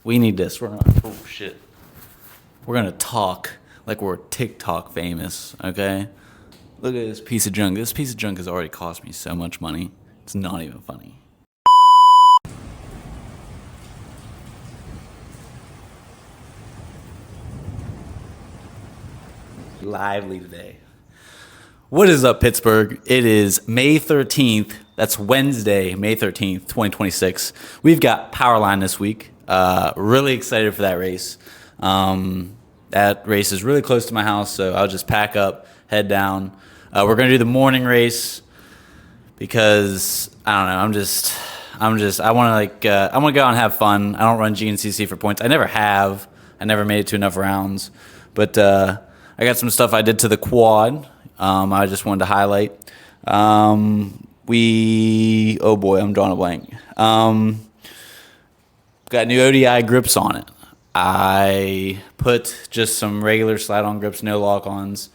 We need this. We're gonna, oh shit. We're gonna talk like we're TikTok famous, okay? Look at this piece of junk. This piece of junk has already cost me so much money. It's not even funny. Lively today. What is up, Pittsburgh? It is May 13th. That's Wednesday, May 13th, 2026. We've got Powerline this week. Really excited for that race. That race is really close to my house, so I'll just pack up, head down. We're gonna do the morning race because I don't know. I want to I want to go out and have fun. I don't run GNCC for points. I never have. I never made it to enough rounds, but I got some stuff I did to the quad. I just wanted to highlight. Oh boy, I'm drawing a blank. Got new ODI grips on it. I put just some regular slide-on grips, no lock-ons.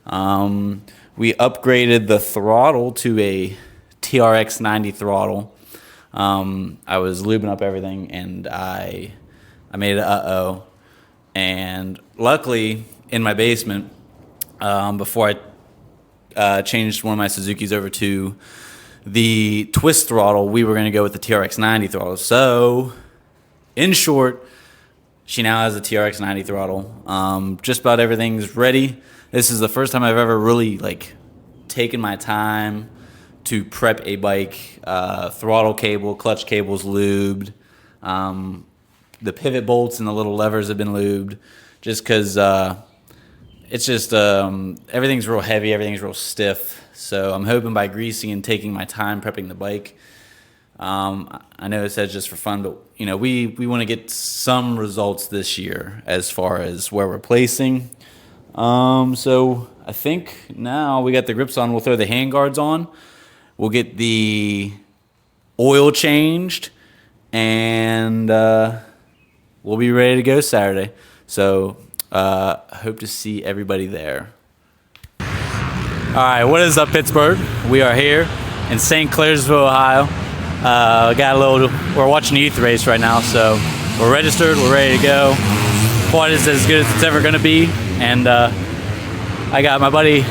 We upgraded the throttle to a TRX 90 throttle. I was lubing up everything, and I made it and luckily in my basement, before I changed one of my Suzukis over to the twist throttle, we were going to go with the TRX 90 throttle. So, in short, she now has a TRX 90 throttle. Just about everything's ready. This is the first time I've ever really taken my time to prep a bike. Throttle cable, clutch cable's lubed. The pivot bolts and the little levers have been lubed. Just because it's just everything's real heavy, everything's real stiff. So I'm hoping by greasing and taking my time prepping the bike. I know it says just for fun, but we want to get some results this year as far as where we're placing. So I think now we got the grips on. We'll throw the handguards on. We'll get the oil changed, and we'll be ready to go Saturday. So hope to see everybody there. All right, what is up, Pittsburgh? We are here in St. Clairsville, Ohio. We're watching the youth race right now, so we're registered, we're ready to go. Quad is as good as it's ever gonna be, and I got my buddy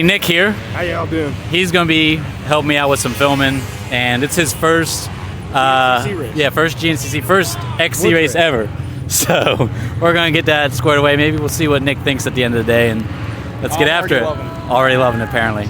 Nick here. How y'all doing? He's gonna be helping me out with some filming, and it's his first GNCC race. First GNCC, first XC race ever. So we're gonna get that squared away. Maybe we'll see what Nick thinks at the end of the day, and let's get after it. Already loving it, apparently.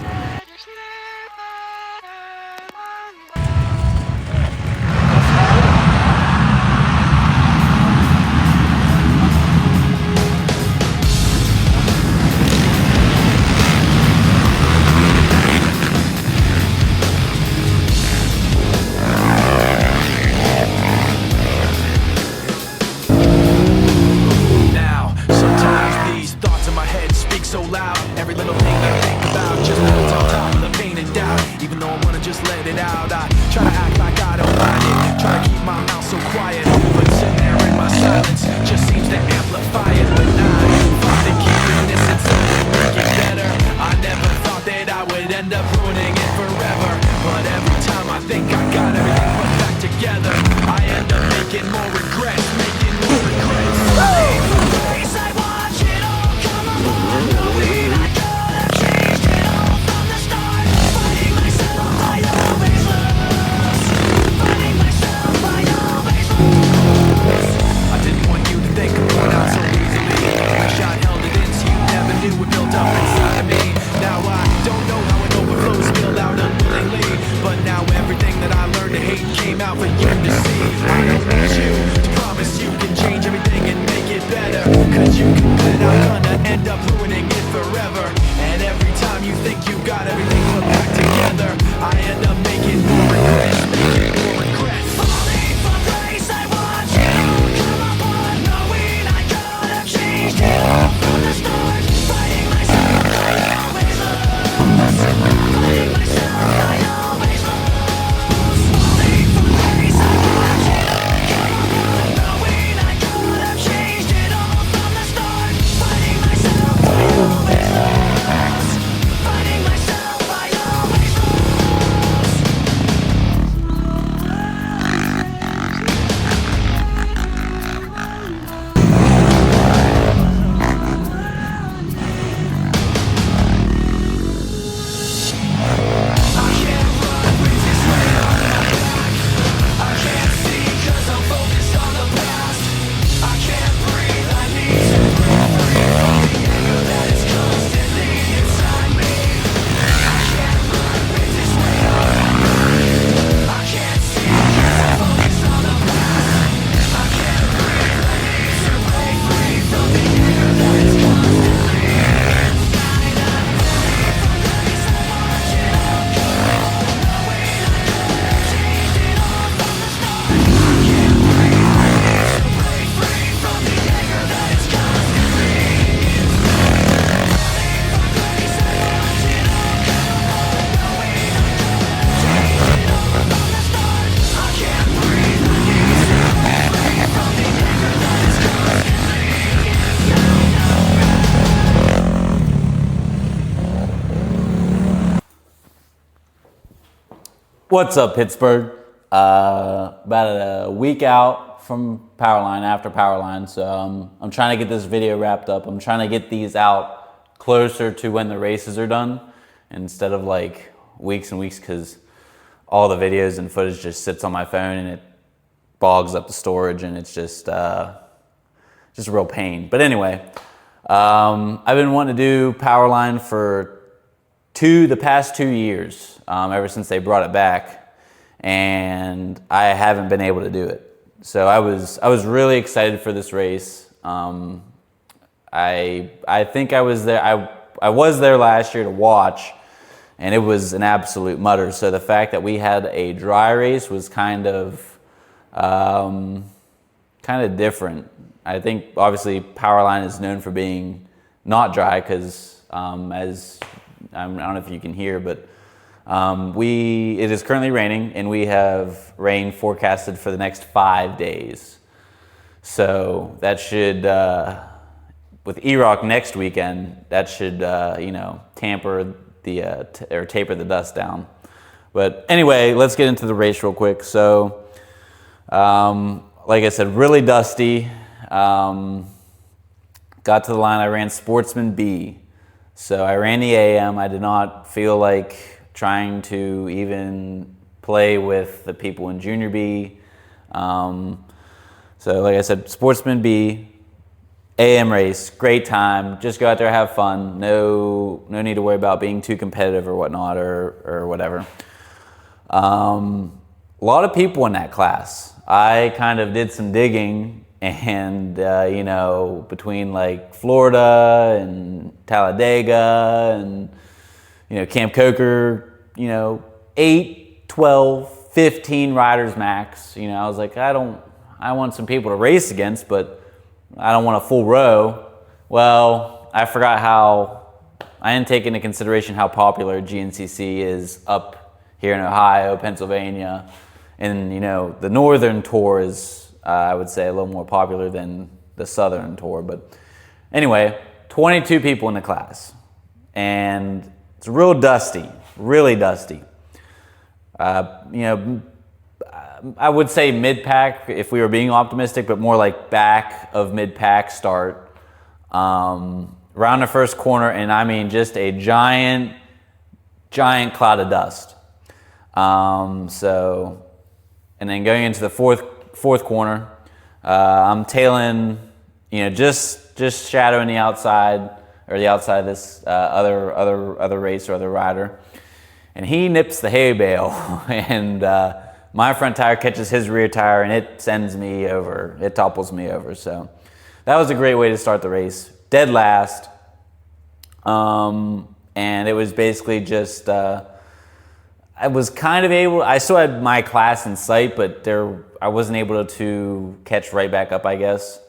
What's up, Pittsburgh? About a week out from Powerline, after Powerline, so I'm trying to get this video wrapped up. I'm trying to get these out closer to when the races are done instead of like weeks and weeks, because all the videos and footage just sits on my phone and it bogs up the storage, and it's just a real pain. But anyway, I've been wanting to do Powerline for the past 2 years, ever since they brought it back, and I haven't been able to do it. So I was really excited for this race. I think I was there. I was there last year to watch, and it was an absolute mutter. So the fact that we had a dry race was kind of different. I think obviously Powerline is known for being not dry because as I don't know if you can hear, but it is currently raining, and we have rain forecasted for the next 5 days. So that should, with E-Rock next weekend, that should taper the dust down. But anyway, let's get into the race real quick. So, like I said, really dusty. Got to the line. I ran Sportsman B. So I ran the AM. I did not feel like trying to even play with the people in Junior B. So like I said, Sportsman B, AM race, great time. Just go out there, have fun. No need to worry about being too competitive or whatnot or whatever. A lot of people in that class. I kind of did some digging, and between like Florida and Talladega and Camp Coker, 8, 12, 15 riders max. I was like, I want some people to race against, but I don't want a full row. Well, I didn't take into consideration how popular GNCC is up here in Ohio, Pennsylvania, and the Northern Tour is, I would say, a little more popular than the Southern Tour. But anyway, 22 people in the class, and it's real dusty, really dusty. I would say mid-pack if we were being optimistic, but more like back of mid-pack start. Around the first corner, and I mean just a giant cloud of dust. And then going into the fourth corner, I'm tailing, just shadowing the outside of this other race or other rider, and he nips the hay bale, and my front tire catches his rear tire, and it sends me over. It topples me over. So that was a great way to start the race. Dead last, and it was basically just. I was kind of able. I still had my class in sight, but I wasn't able to catch right back up, I guess.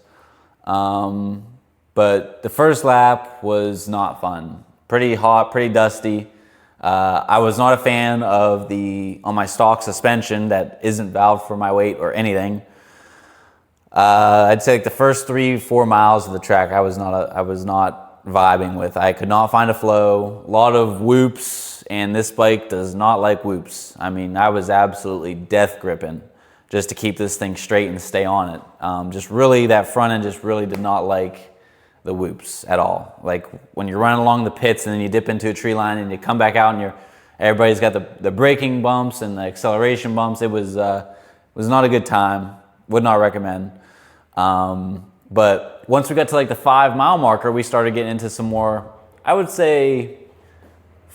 But the first lap was not fun. Pretty hot, pretty dusty. I was not a fan of on my stock suspension that isn't valved for my weight or anything. I'd say like the first 3-4 miles of the track, I was not vibing with. I could not find a flow. A lot of whoops. And this bike does not like whoops. I mean, I was absolutely death gripping just to keep this thing straight and stay on it. Just really, that front end just really did not like the whoops at all. Like when you're running along the pits and then you dip into a tree line and you come back out and everybody's got the braking bumps and the acceleration bumps. It was not a good time. Would not recommend. But once we got to like the 5-mile marker, we started getting into some more, I would say,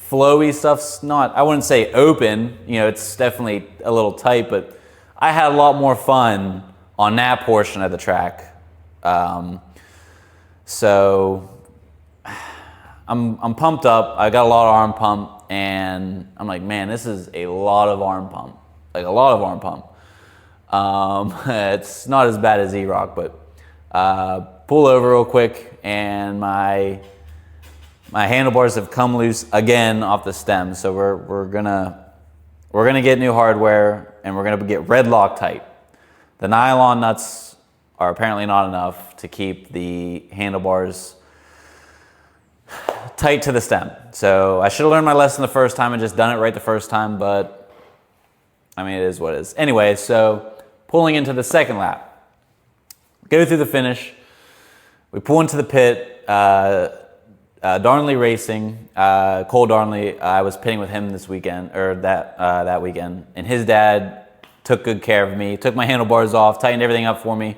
flowy stuff's not, I wouldn't say open, it's definitely a little tight, but I had a lot more fun on that portion of the track. So I'm pumped up. I got a lot of arm pump, and I'm like, man, this is a lot of arm pump, like a lot of arm pump. It's not as bad as E-Rock, but pull over real quick, and my handlebars have come loose again off the stem, so we're gonna get new hardware, and we're gonna get red Loctite. The nylon nuts are apparently not enough to keep the handlebars tight to the stem. So I should have learned my lesson the first time and just done it right the first time, but I mean, it is what it is. Anyway, so pulling into the second lap. Go through the finish. We pull into the pit. Darnley Racing, Cole Darnley, I was pitting with him this weekend, or that weekend, and his dad took good care of me, took my handlebars off, tightened everything up for me,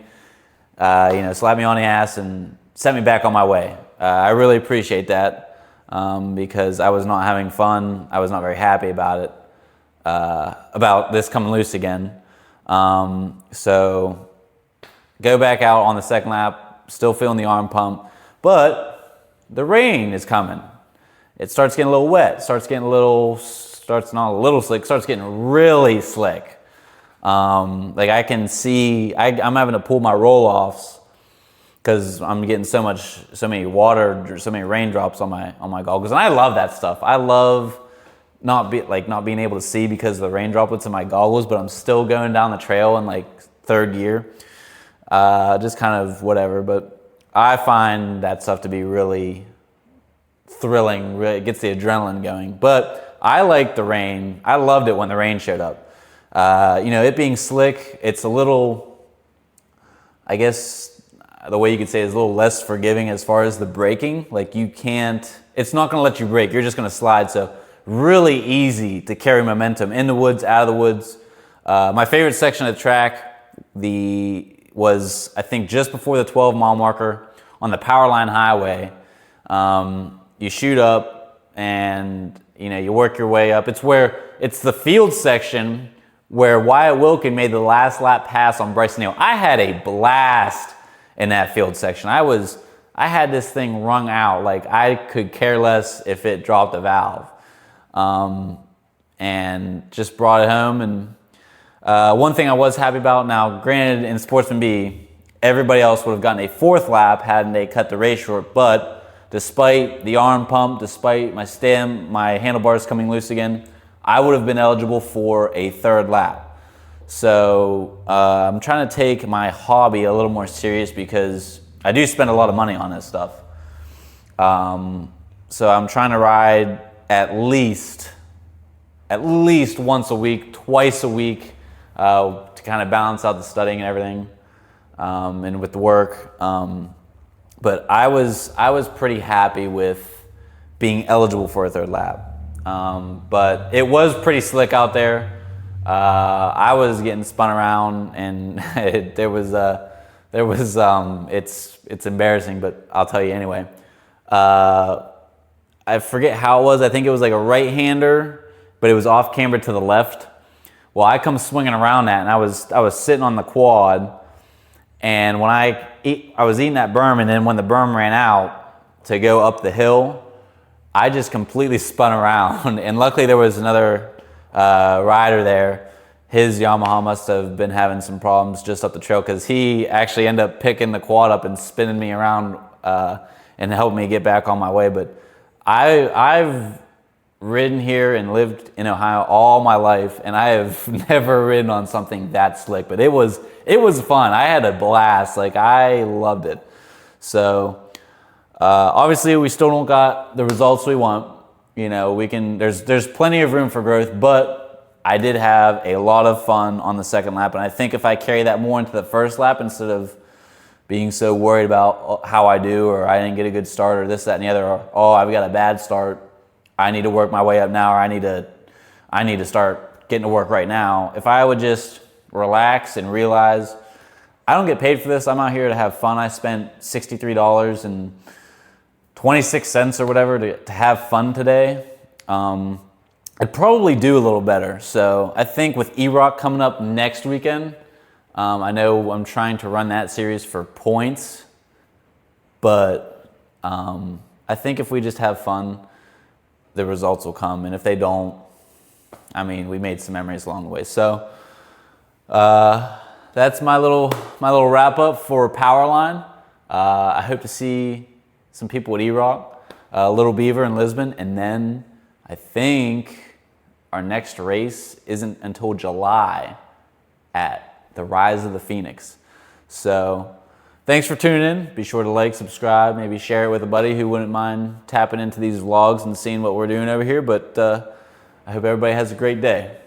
slapped me on the ass and sent me back on my way. I really appreciate that because I was not having fun. I was not very happy about it, about this coming loose again. So go back out on the second lap, still feeling the arm pump, but the rain is coming. It starts getting a little wet, starts not a little slick, starts getting really slick. Like I can see, I'm having to pull my roll-offs because I'm getting so many raindrops on my goggles. And I love that stuff. I love not being able to see because of the rain droplets in my goggles, but I'm still going down the trail in like third gear. Just kind of whatever, but I find that stuff to be really thrilling. Really, it gets the adrenaline going. But I like the rain. I loved it when the rain showed up. It being slick, it's a little, I guess the way you could say it is a little less forgiving as far as the braking. Like it's not going to let you brake. You're just going to slide. So really easy to carry momentum in the woods, out of the woods. My favorite section of the track, was I think just before the 12-mile marker on the Powerline Highway. You shoot up and you work your way up. It's the field section where Wyatt Wilkin made the last lap pass on Bryson Neal. I had a blast in that field section. I had this thing wrung out. Like I could care less if it dropped a valve. And just brought it home. And one thing I was happy about, now granted in Sportsman B, everybody else would have gotten a fourth lap hadn't they cut the race short, but despite the arm pump, despite my handlebars coming loose again, I would have been eligible for a third lap. So I'm trying to take my hobby a little more serious because I do spend a lot of money on this stuff. So I'm trying to ride at least once a week, twice a week, to kind of balance out the studying and everything, and with the work. But I was pretty happy with being eligible for a third lap. But it was pretty slick out there. I was getting spun around, and it's embarrassing, but I'll tell you anyway. I forget how it was. I think it was like a right-hander, but it was off camber to the left. Well, I come swinging around that, and I was sitting on the quad, and when I was eating that berm, and then when the berm ran out to go up the hill, I just completely spun around. And luckily there was another rider there. His Yamaha must have been having some problems just up the trail because he actually ended up picking the quad up and spinning me around and helped me get back on my way. But I've ridden here and lived in Ohio all my life, and I have never ridden on something that slick. But it was fun. I had a blast. Like, I loved it. So obviously we still don't got the results we want. You know, there's plenty of room for growth, but I did have a lot of fun on the second lap, and I think if I carry that more into the first lap instead of being so worried about how I do, or I didn't get a good start, or this, that, and the other, or oh, I've got a bad start, I need to work my way up now, or I need to start getting to work right now. If I would just relax and realize I don't get paid for this, I'm out here to have fun. I spent $63.26 or whatever to have fun today. I'd probably do a little better. So I think with E-Rock coming up next weekend, I know I'm trying to run that series for points, but I think if we just have fun, the results will come. And if they don't, I mean, we made some memories along the way. So that's my little wrap up for Powerline. I hope to see some people at E-Rock, Little Beaver in Lisbon, and then I think our next race isn't until July at the Rise of the Phoenix. So thanks for tuning in. Be sure to like, subscribe, maybe share it with a buddy who wouldn't mind tapping into these vlogs and seeing what we're doing over here. But I hope everybody has a great day.